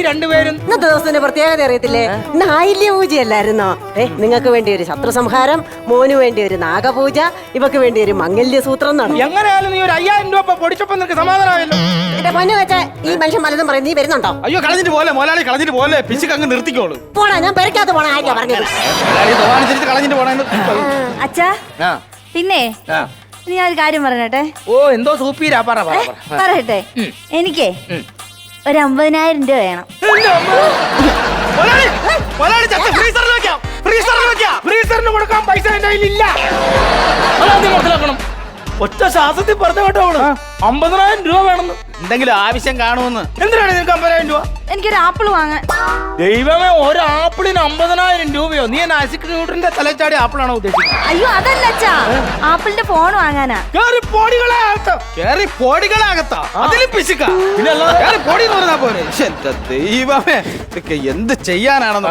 രണ്ടുപേരും? ഇന്നത്തെ ദിവസത്തിന്റെ പ്രത്യേകത അറിയത്തില്ലേ? ഇന്ന് ആയില്യ പൂജയല്ലായിരുന്നോ? നിങ്ങൾക്ക് വേണ്ടി ഒരു ശത്രു സംഹാരം, മോന് വേണ്ടി ഒരു നാഗപൂജ, ഇവക്ക് വേണ്ടി ഒരു മംഗല്യ സൂത്രം നടന്നു. എങ്ങനെയാലും നീ ഒരു 5000 രൂപ പൊടിച്ചപ്പോ നിനക്ക് സമാധാനമായല്ലോ. എന്റെ പൊന്നു വെച്ചാ ഈ മനുഷ്യൻ പലതും പറയും. നീ വരുന്നുണ്ടോ? അയ്യോ കളഞ്ഞിട്ട് പോലെ മോലാളി, കളഞ്ഞിട്ട് പോലെ പിശുക്ക് അങ്ങ് നിർത്തിക്കോളൂ. പോണാ, ഞാൻ പെരക്കാത്ത പോണ ആര്യാ പറഞ്ഞത്. കളഞ്ഞിട്ട് പോണ. അച്ഛാ പിന്നെ നീ ഒരു കാര്യം പറഞ്ഞട്ടെ. ഓ എന്തോ സൂപ്പീരാ, പറയട്ടെ. എനിക്കേ ഒരു 50,000 രൂപ വേണം. ഫ്രീസറിന് കൊടുക്കാൻ പൈസ എന്റെ കയ്യിലില്ല. അതാദ്യം മനസ്സിലാക്കണം. ഒറ്റ ശ്വാസത്തിൽ പറഞ്ഞ കേട്ടോ 50,000 രൂപ വേണമെന്ന്. എന്തെങ്കിലും ആവശ്യം കാണുമെന്ന്. എന്തിനാണ് നിനക്ക് 50,000 രൂപ? എനിക്കൊരു ആപ്പിൾ വാങ്ങാൻ. ദൈവമേ, ഒരു ആപ്പിളിന് 50,000 രൂപയോ? നീ ആസിക് ന്യൂട്ടന്റെ തലച്ചാടി ആപ്പിളാണോ ഉദ്ദേശിക്കുന്നത്? അയ്യോ അതല്ല അച്ഛാ, ആപ്പിളിന്റെ ഫോൺ വാങ്ങാനാ. കേറി പോടികളെ അകത്താ അതിലും പിശുക്ക. പിന്നെ പൊടി എന്ന് പറഞ്ഞാ പോലെ. ദൈവമേ, ഇതൊക്കെ എന്ത് ചെയ്യാനാണെന്ന്.